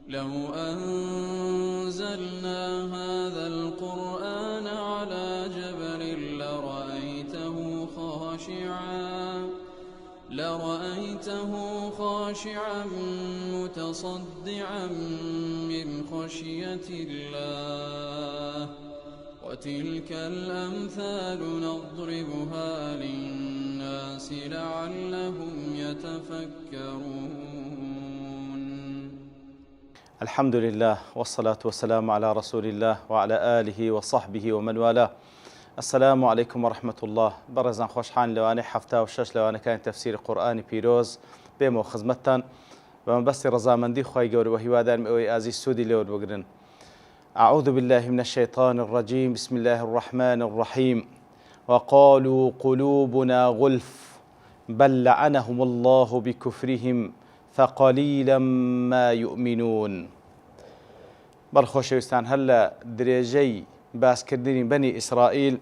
لو أنزلنا هذا القرآن على جبل لرأيته خاشعا متصدعا من خشية الله وتلك الأمثال نضربها للناس لعلهم يتفكرون. الحمد لله والصلاة والسلام على رسول الله وعلى آله وصحبه ومن والاه. السلام عليكم ورحمة الله. برزان خوشحان لواني حفتا وشش لواني كان تفسير قرآن بيروز بيمو خزمتان ومن بس رزامندي خواهي قوري وهيوادان مئوي آزي السودي لود وقرن. أعوذ بالله من الشيطان الرجيم. بسم الله الرحمن الرحيم. وقالوا قلوبنا غلف بل لعنهم الله بكفرهم فقليلا ما يؤمنون. بەڵخۆشەویستان هەر لە درێژەی باسکردنی بەنی ئیسرائیل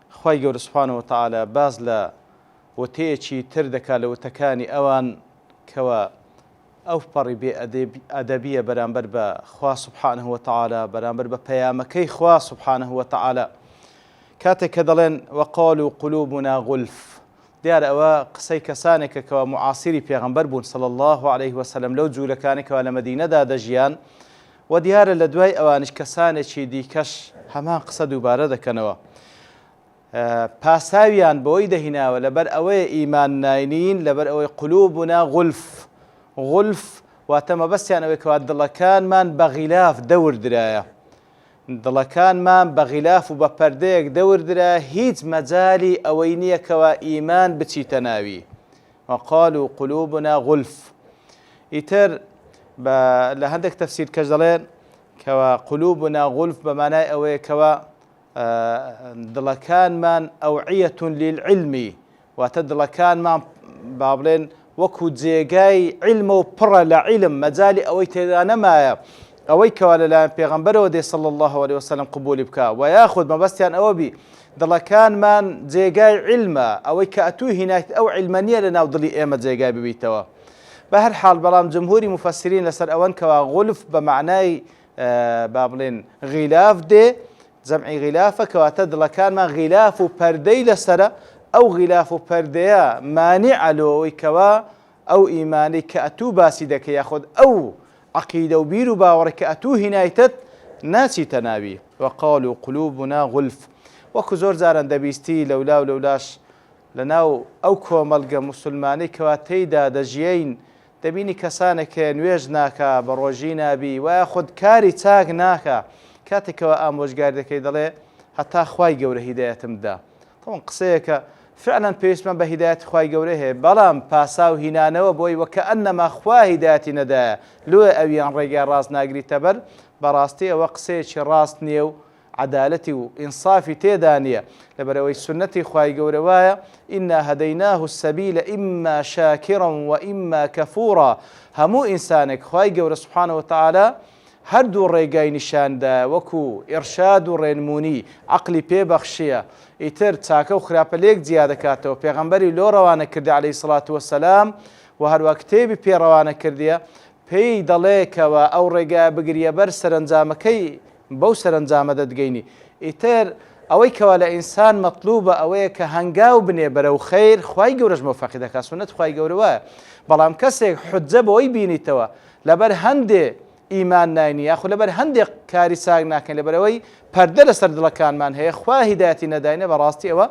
خوای گەورە سوبحانەهو وتەعالە باز لە وتەیەکی تر دەکات لە وتەکانی ئەوان کەوە ئەو پەڕی بێ ئەدەبیە بەرامبەر بە خوا سوبحانەهو وتەعالە بەرامبەر بە پەیامەکەی خوا سوبحانەهو وتەعالە کاتێک کە دەڵێن وەقالوا قلوبنا غلف. دیارە ئەوە قسەی کەسانێکە کەوە معاسیری پێغەمبەر بوون صلی الله عليه وسلم لەو جوولەکانی کەوا لە مەدینەدا دەژیان و دیارە لە دوای ئەوانش کەسانێکی دیکەش هەمان قسە دووبارە دەکەنەوە. پاساویان بەوەی دەهیناوە لەبەر ئەوەیە ئیمان ناینین لەبەر ئەوەی قلوبنا غلف. غلف واتە مەبەستیان ئەوەی کەوا دڵەکانمان بە غیلاف دەوردرایە، دڵەکانمان بە غیلاف و بە پەردەیەک دەوردرایە، هیچ مەجالی ئەوەی نییە کەوا ئیمان بچیتە ناوی. وقالوا قلوبنا غلف. ئیتر لە هەندێک تەفسیر کەش دەڵێن کەوا قلوبنا غلف بەمانای ئەوەیە کەوا دڵەکانمان ئەوعیەة للعلمی، واتە دڵەکانمان با بڵێن وەکو جێگای علمە و پڕە لە علم، مەجالی ئەوەی تێدا نەمایە ئەوەی کەوا لەلایەن پێغەمبەرەوە دێ صلی الله عليه وسلم قبولی بکە، و یاخود مەبەستیان ئەوە بی دڵەکانمان جێگای علمە، ئەوەی کە ئەتوو هینایەت ئەو علمە نییە لە ناو دڵی ئێمە جێگای ببیتەوە. بە هەر حاڵ بەڵام جمهوری مفەسرین لەسەر ئەوەن کەوا غولف بە معنای با بڵێن غیلاف دێ، جەمعی غیلافە کەواتە دڵەکانمان غیلاف و پەردەی لەسەرە، ئەو غیلاف و پەردەیە مانیعە لەوەی کەوا ئەو ئیمانی کە ئەتوو باسی دەکە یاخود ئەو عەقیدە و بیر و باوەڕی کە ئەتوو هینایەتت ناچیتە ناوی. وقالوا قلوبنا غلف. وەکو زۆر جاران دەبیستی لەولا و لەولاش لەناو ئەو کۆمەڵگە موسڵمانەی کەوا تێیدا دەژیین دەبینی کەسانێکە نوێژ ناکە، بە ڕۆژی نابی و یاخود کاری چاک ناکە، کاتێکەوە ئامۆژگار دەکەی دەڵێ هەتا خوای گەورە هیدایەتم دا. تەواو قسەیەکە فعلا پێویستمان بە هیدایەتی خوای گەورە هەیە، بەڵام پاسا و هینانەوە بۆی وەکەئەنەما خوا هیدایەتی نەدایە لێ ئەویان ڕێگای ڕاست ناگریتە بەر، بەڕاستی ئەوە قسەیەکی ڕاست نییە و عدالەتی و ئینصافی تێدا نییە، لەبەرەوەی سنەتی خوای گەورە وایە ئینا هەدەیناه السەبیل ئیما شاکرا و ئیما کەفورا. هەموو ئینسانێک خوای گەورە سوبحانەهو وتەعالە هەردوو ڕێگای نیشاندا، وەکو ئیرشاد و ڕێنمونی عەقلی پێبەخشیە، ئیتر چاکە و خراپە لێک جیا دەکاتەوە. پێغەمبەری لۆ ڕەوانە کردی عەلەیهی سڵات وەسەلام و هەروە کتێبی پێ ڕەوانە کردیە، پێی دەڵێکەوە ئەو ڕێگای بگریە بەر سەرنجامەکەی بەو سەرنجامە دەدگەینی. ئیتر ئەوەی کەوا لە ئینسان مەطلوبە ئەوەیە کە هەنگاو بنێ بەرەو خەیر، خوای گەورەش مۆفەقی دەکات، سونەت خوای گەورە وایە. بەڵام کەسێک حجە بەوەی بینیتەوە لەبەر هەندێ ئیمان ناینی یاخود لەبەر هەندێک کاری چاک ناکەین، لەبەرەوەی پەردە لەسەر دڵەکانمان هەیە، خوا هیدایەتی نەداینە، بەڕاستی ئەوە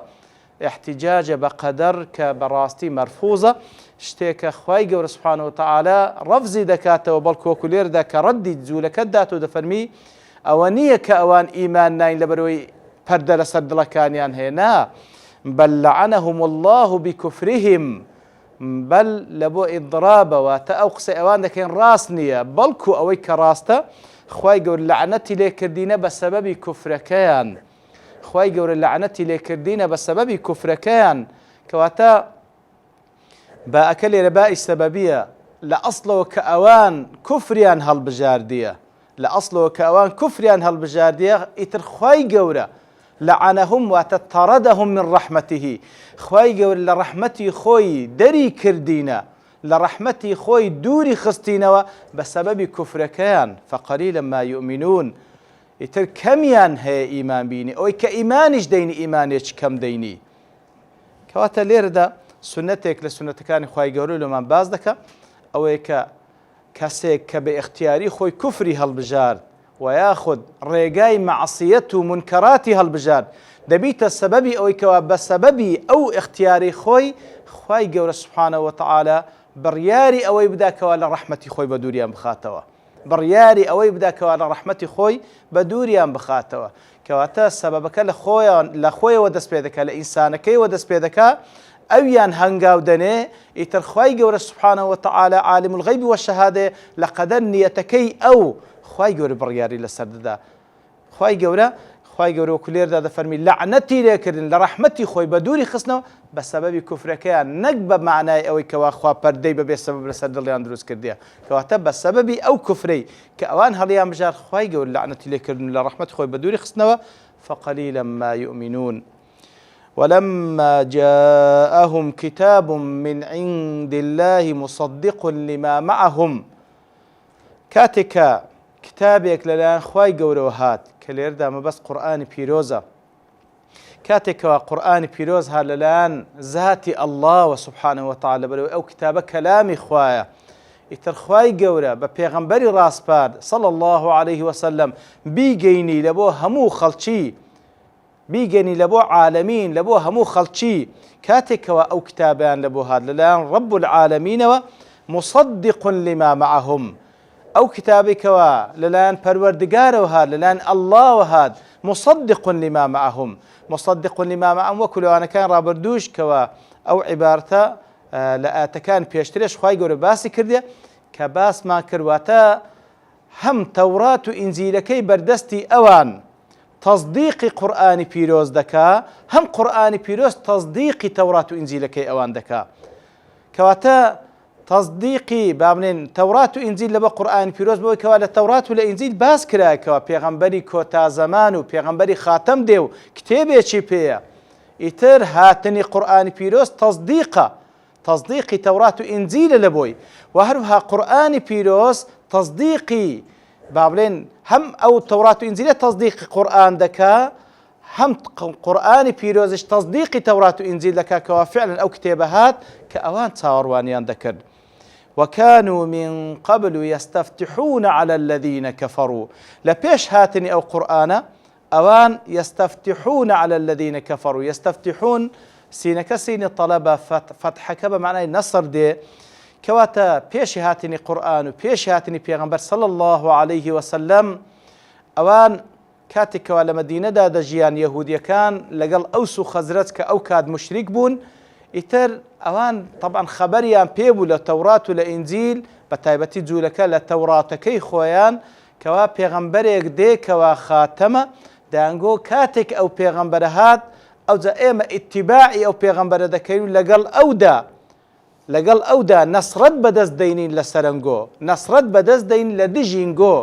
احتیجاجە بە قەدەر کە بەڕاستی مەرفوزە، شتێکە خوای گەورە سوبحانەهو وتەعالە ڕەفزی دەکاتەوە، بەڵکو وەکو لێرەدا کە ڕەدی جوولەکەت داتەوە دەفەرمی ئەوە نییە کە ئەوان ئیمان ناین لەبەرەوەی پەردە لەسەر دڵەکانیان هەیە، نا، بەل لەعەنەهم الله بکوفرهم. بەل لە بۆ ئیضرابەوە تە ئەو قسەی ئەوان دەکەین ڕاست نییە، بەڵکو ئەوەی کە ڕاستە خوای گەورە لەعنەتی لێکردینە بە سەبەبی کوفرەکەیان، خوای گەورە لەعنەتی لێکردینە بە سەبەبی کوفرەکەیان، کەواتە با ئەکە لێرە بائی سەبەبیە لە ئەسڵەوە کە ئەوان کوفریان هەڵبژاردیە، لە ئەسڵەوە کە ئەوان کوفریان هەڵبژاردیە، ئیتر خوای گەورە لەعەنەهم واتە طەرەدەهم من ڕەحمەتیه، خوای گەورە لە ڕەحمەتی خۆی دەری کردینە، لرحمتي خوي دوري خستينوا بسبب كفركيان فقليلا ما يؤمنون ئیتر کەمیان هەیە ئیمان بینی ئەوەی کە ئیمانیش دەینی ئیمانێکی کەم دەینی کەواتە لێرەدا سنەتێک لە سنەتەکانی خوای گەورە لەمان باز دەکە ئەوەیە کە کەسێک کە بە ئیختیاری خۆی کوفری هەڵبژارد و یاخود ڕێگای مەعسیەت و منکەراتی هەڵبژارد دەبیتە سەبەبی ئەوەی کەوا بە سەبەبی ئەو ئیختیاری خۆی خوای گەورە سوبحانەهو وتەعالا بڕیاری ئەوەی بداکەوە لە ڕەحمەتی خۆی بە دووریان بخاتەوە بڕیاری ئەوەی بداکەوە لە ڕەحمەتی خۆی بە دووریان بخاتەوە کەواتە سەبەبەکە لە خۆیەوە دەست پێ دەکات لە ئینسانەکەیەوە دەست پێ دەکات ئەویان هەنگاو دەنێ ئیتر خوای گەورە سوبحانەهو وتەعالا عالم الغەیب وەشەهادە لە قەدەر نیەتەکەی ئەو خوای گەورە بڕیاری لەسەر دەدا خوای گەورە وەکو لێردا دەفەرمی لەعنەتی لێکردن لە ڕەحمەتی خۆی بە دووری خستنەوە بە سەبەبی کوفرەکەیان نەک بە معنای ئەوەی کەوا خوا پەردەی بەبێ سەبەب لەسەر دڵیان دروست کردیە کەواتە بە سەبەبی ئەو کوفرەی کە ئەوان هەڵیان بژار خوای گەورە لەعنەتی لێکردن لە ڕەحمەتی خۆی بە دووری خستنەوە فقليلا ما يؤمنون ولما جاءهم كتاب من عند الله مصدق لما معهم كاتك كتابك لەلایەن خوای گەورەوە هات کە لێرەدا مەبەست قورئانی پیرۆزە کاتێکەوە قورئانی پیرۆز هات لەلایەن ذاتی ئەڵڵاوە سوبحانەهو وتەعالا بەرەوەی ئەو کتابە کەلامی خوایە ئیتر خوای گەورە بە پێغەمبەری ڕاستپار صلی الله عليه وسلم بیگەینی لە بۆ هەموو خەڵکی بیگەنی لە بۆ عالەمین لە بۆ هەموو خەڵکی کاتێکەوە ئەو کتابیان لە بۆ هات لەلایەن ڕەب العالەمینەوە مصدق لما معهم ئەو کتابێکەوە لەلایەن پەروەردگارەوە هات لەلایەن ئەڵڵاوە هات مصدق لما معهم مصدق لما معهم وەکو لەوانەکان ڕابردووش کەوە ئەو عیبارەتە لە ئاتەکان پێشترش خوای گەورە باسی کردێ کە باسمان کردواتە هەم تەورات و ئینجیلەکەی بەردەستی ئەوان تەصدیقی قورئانی پیرۆز دەکا هەم قورئانی پیرۆز تەصدیقی تەورات و ئینجیلەکەی ئەوان دەکا کەواتە تەصدیقی با بڵێن تەورات و ئینجیل لەبە قورئانی پیرۆز بەوەی کەوا لە تەورات و لە ئینجیل باس کرایەوە پێغەمبەری کۆتازەمان و پێغەمبەری خاتەم دێ و کتێبێکی پێیە ئیتر هاتنی قورئانی پیرۆز تەصدیقی تەورات و ئینجیلە لە بۆی و هەروەها قورئانی پیرۆز تەصدیقی با بڵێن هەم ئەو تەورات و ئینجیلە تەصدیقی قورئان دەکا هەم قورئانی پیرۆزش تەصدیقی تەورات و ئینجیل دەکا کەوا فعلا ئەو کتێبە هات کە ئەوان چاوەڕوانیان دەکرد وكانوا من قبل يستفتحون على الذين كفروا لبيش هاتني أو قرآن أوان يستفتحون على الذين كفروا يستفتحون سينك سين طلبة فتحك بمعنى نصر دي كواتا بيش هاتني قرآن وبيش هاتني بيغمبر صلى الله عليه وسلم أوان كاتك ولا مدينة دا دجيان يهودية كان لقل أوسو خزرتك أو كاد مشرك بون ئیتر ئەوان طبعا خەبەریان پێبوو لە تەورات و لە ئینجیل بە تایبەتی جوولەکە لە تەوراتەکەی خۆیان کەوا پێغەمبەرێک دێکەوە خاتەمە دەیانگۆ کاتێک ئەو پێغەمبەرە هات ئەوجا ئێمە ئیتیباعی ئەو پێغەمبەرە دەکەین و لەگەڵ ئەودا نەسرەت بەدەست دەینین لە سەرنگۆ نەسرەت بەدەست دەین لە دژینگۆ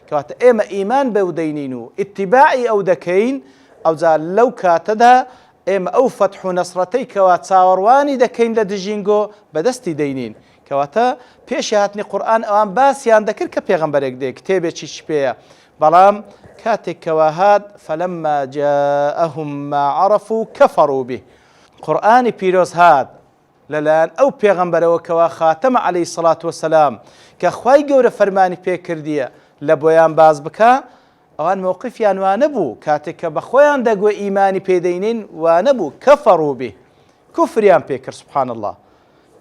کەواتە ئێمە ئیمان بەو دەینین و ئیتیباعی ئەو دەکەین ئەوجا لەو کاتەدا ئێمە ئەو فەتح و نەسرەتەی کەوا چاوەڕوانی دەکەین لە دژینگۆ بەدەستی دەینین کەواتە پێشی هاتنی قورئان ئەوان باسییان دەکرد کە پێغەمبەرێک دێ کتێبێکیش پێیە بەڵام کاتێک کەوا هات فەلەما جاءهم ما عرفوا كفروا به قورئانی پیرۆز هات لەلایەن ئەو پێغەمبەرەوە کەوا خاتەمە عەلەیهی سەڵات وەسەلام کە خوای گەورە فەرمانی پێ کردیە لە بۆیان باز بکە ئەوان مووقفیان وانە بوو کاتێک کە بە خۆیان دەگوێ ئیمانی پێدەینین وانە بوو کەفەڕوا به کوفریان پێکرد سوبحان الله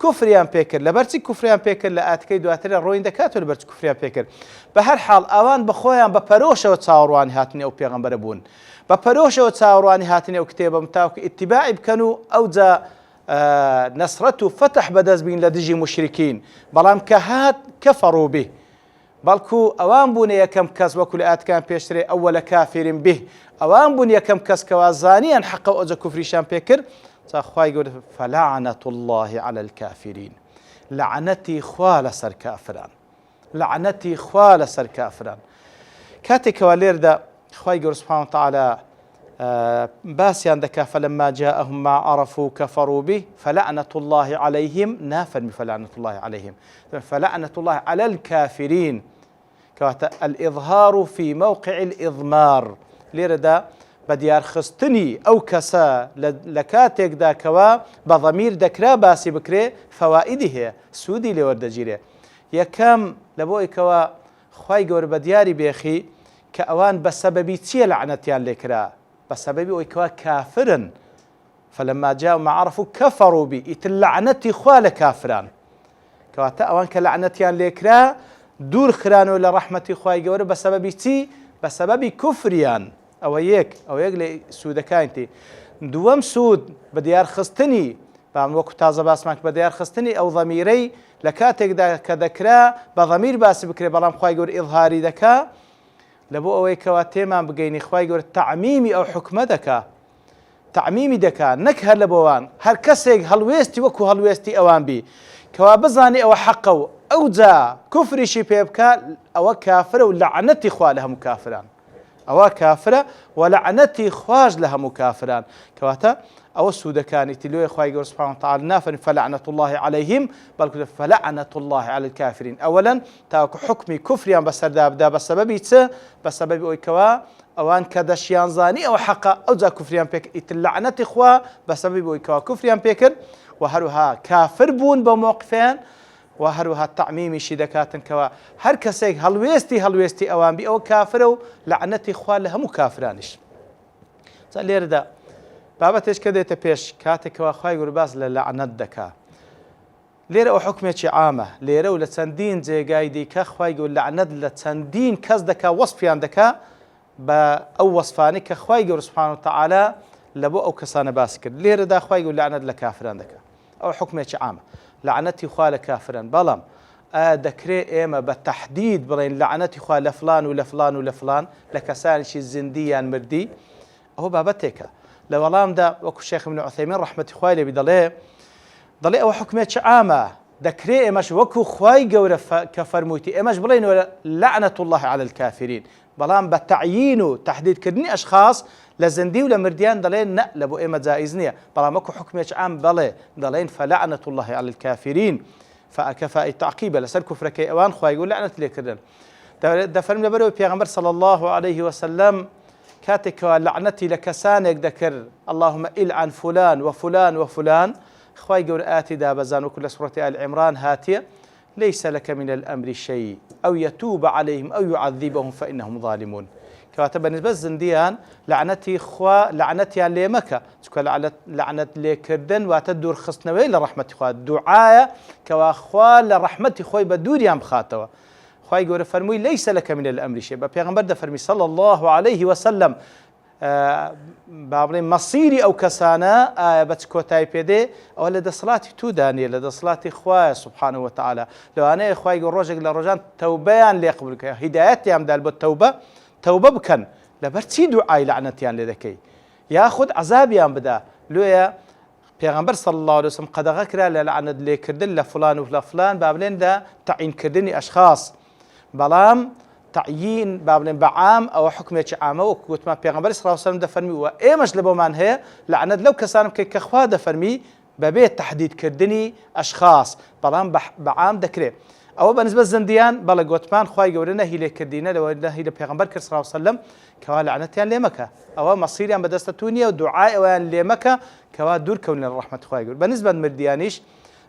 کوفریان پێکرد لەبەرچی کوفریان پێکرد لە ئاتەکەی دواترە ڕۆی دەکاتەوە لەبەرچی کوفریان پێکرد بە هەر حاڵ ئەوان بە خۆیان بە پەرۆشەوە چاوەڕوانی هاتنی ئەو پێغەمبەرە بوون بە پەرۆشەوە چاوەڕوانی هاتنی ئەو کتێبە متاوکە ئیتیباعی بکەن و ئەوجا نەسرەت و فەتح بەدەست بین لە دژی مشریکین بەڵام کە هات کەفەڕوا به بەڵکو ئەوان بوون یەکەم کەس وەکو لە ئاتەکان پێشترێ ئەوەلە کافرین به ئەوان بوون یەکەم کەس کەوا زانیان حەقە و ئەوجا کوفریشان پێکرد تا خوای گەورە فلعنة الله على الكافرين لعنەتی خوا لەسەر کافران لعنەتی خوا لەسەر کافران کاتێکەوە لێردا خوای گەورە سوبحانه وتعالى باسيان دكا فلما جاءهم ما عرفوا كفروا به فلعنة الله عليهم نافرمي فلعنة الله عليهم فلعنة الله على الكافرين الإظهار في موقع الإضمار ليردا بديار خستني أو كسا لكاتك دا كوا بضمير دكرا باسي بكري فوائده سودي لوردجيري يكام لبوي كوا خواي قور بدياري بيخي كأوان بسبب تي لعنتيان لكرا بسبب ويكوا كافرا فلما جاءوا ما عرفوا كفروا بي يتلعنتي خوال كافران كواتا أوان كلعنتيان لكرا دور خرانو لرحمة خواي قور بسبب تي بسبب كفريان أو يك لسود كاينتي دوام سود بديار خستني بعمل وقت تازة باسمك بديار خستني أو ضميري لكاتك دا كذكرا بضمير باس بكري بلام خواي قور إظهاري دكا لبو أوي كواتيما بقيني خواي قور تعميمي أو حكمة دكا تعميمي دكا نكهر لبوان هر كسيق هلويستي وكو هلويستي أوان بي كوا بزاني أو حقو أو جا كفري شي بيبكا أو كافر ولعنتي خوالها مكافران أو كافرة ولعنتي خواج لها مكافران كواتا أو السودكاني تلوي خواي قول سبحانه وتعالى نافن فلعنة الله عليهم بل فلعنة الله على الكافرين أولا تاكو حكمي كفريان بسر دابدا بسبب أويكوا أوان كدشيان زاني أو حقا أو جا كفريان بيك يتلعنة إخوة بسبب أويكوا كفريان بيكر وهروها كافر بون بموقفين وهروها التعميمي شدكات كوا هر كسيك هلويستي أوان بي أو كافر لعنتي إخوة لها مكافرانش لير دا بابتش كديت بيش كاتك واخواي قرباس للعنت دكا ليرة أو حكمة عامة ليرة ولا تندين زي قايدي كخواي يقول لعنت لتندين كز دكا وصفيان دكا أو وصفاني كخواي قرب سبحانه وتعالى لبو أو كسانة باسكر ليرة دا خواي يقول لعنت لكافران دكا أو حكمة عامة لعنتي خوال كافران بلام دكري إما بالتحديد بلين لعنتي خوال لفلان ولفلان ولفلان لكسان شي الزنديان مردي هو بابتك لو لام دا وكو الشيخ ابن عثيمين رحمة خوالي بدلي أو حكمة عامة دكري إماش وكو خواي قورة كفرموتي إماش بلين لعنة الله على الكافرين بلام بالتعيين تحديد كدني أشخاص لزندي ولا مرديان دلين نقلبوا إما جائزنية بلام وكو حكمة عام بلي دلين فلعنة الله على الكافرين فأكفاء التعقيب لسر كفر كيوان خواي يقول لعنة لكردن دا فرم لبرو بيغمبر صلى الله عليه وسلم كاتك لعنتي لكسانك ذكر اللهم إلعن فلان وفلان وفلان خواي قول آتي دابزان وكل سورة آل عمران هاتية ليس لك من الأمر شيء أو يتوب عليهم أو يعذبهم فإنهم ظالمون كاتب بالنسبة للزنديان لعنتي لعنتي اللي مكة تقول لعنت لكردن وتدور خصنوي لرحمة خوا دعاء كواخوا لرحمة خوي بدور يام خاتوا خواهي قول فرموي ليس لك من الأمر شيء بيغمبر ده فرمي صلى الله عليه وسلم بابلين مصيري أو كسانا بتكوتاي بيدي أو لدى صلاتي تو داني لدى صلاتي خوايا سبحانه وتعالى لو أنا خواهي قول روجك لرجان توبيان ليقبلك هدايتي أم دالبو توبة بكن لبرتي دعاي لعنتيان لذكي ياخد عذابيان بدا لو يا بيغمبر صلى الله عليه وسلم قد غكرا لعنت لي كردن لفلان وفلان بابلين ده تعيين كردني أشخاص بلام تعيين بابلين بعام أو حكمة عامة وكنت ما بيغمبر صلى الله عليه وسلم دفرمي وإيمش لبو من هي لعنت لو كسانم كخوا دفرمي ببيت تحديد كردني أشخاص بلام بعام دكري أو بالنسبة للزنديان بلا قوتمان خواي قولنا هي لكردينا لو هي لبيغمبر صلى الله عليه وسلم كوا لعنتيان لمكة أو مصيريان بدستونيا ودعاء وان لمكة كوا دور كون الرحمة خواي يقول بالنسبة للمرديانيش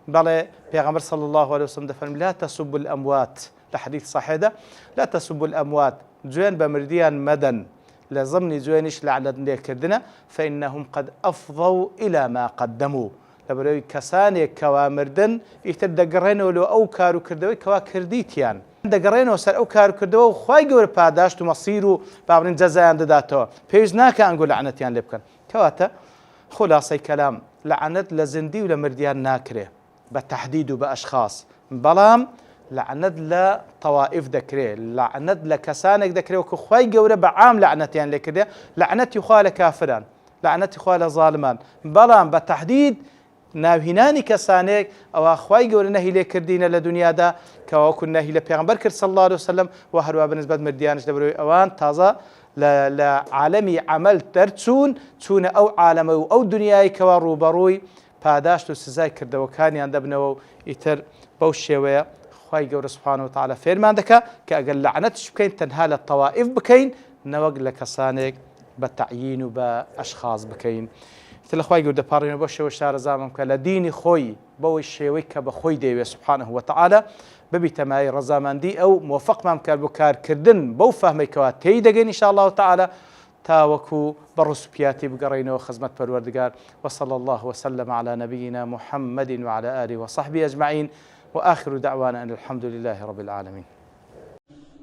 بلا بيغمبر صلى الله عليه وسلم دفرمي لا تسبوا الأموات لحديث صحيح ده لا تسبوا الأموات جوين بمرديان مدن لازمني جوينش لعنت لكردنا فإنهم قد أفضوا إلى ما قدموا لبروي كساني كوا مردن يتدقرين ولو أو كارو كردوي كوا كرديتيان دقرين وسر أو كارو كردوي خواي قور باداشت ومصيرو بابرين جزايان داتو بيجناك أنقول لعنتيان لبكن كواتا خلاصي كلام لعنت لزندي ولا مرديان ناكره بالتحديد بأشخاص بلام لعنت لطوائف ذكري لعنت لكسانك ذكري وكخواي قور بعام لعنتيان لكده لعنت يخال كافران لعنت يخال ظالمان بلام بالتحديد ناوهینانی کەسانێک ئەوە خوای گەورە نەهی لێ کردینە لە دنیادا کەواوەکو نەهی لە پێغەمبەر کرد صلی الله عليه وسلم و هەروە بەنسبەت مردیانش لەبەرەوەی ئەوان تازە لە عالەمی عەمەل دەرچوون چوونە ئەو عالەمە و ئەو دنیای کەوا ڕوبەڕووی پاداشت و سزای کردەوەکانیان دەبنەوە و ئیتر بەو شێوەیە خوای گەورە سوبحانه وتعالى فێرمان دەکا کە ئەگەر لەعنەتش بکەین تەنها لە تەوائف بکەین نەوەک لە کەسانێک بە تەعیین و بە ئەشخاص بکەین. لە خوای گەورە دەپاڕێنەوە بۆ شێوە شارەزامم کە لە دینی خۆی بەوەی شێوەی کە بە خۆی دەیوێت سوبحانه وتعالى ببیتە مای ڕەزامەندی ئەو موفقمان بکات بۆ کارکردن بەو فەهمێکەوە تێی دەگەین ئینشاء الله تعالى تاوەکو بەڕسوپیاتی بگەڕێینەوە خزمەت پەروەردگار وصلى الله وسلم على نبينا محمد وعلى آله وصحبه أجمعين وآخر دعوانا أن الحمد لله رب العالمين.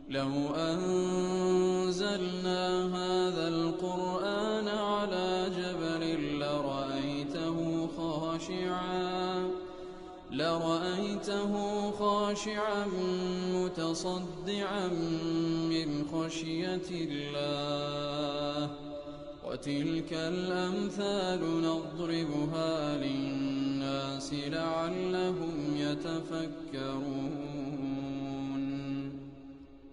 لو أنزلنا هذا القرآن على جبل لرأيته خاشعا متصدعا من خشية الله وتلك الأمثال نضربها للناس لعلهم يتفكرون.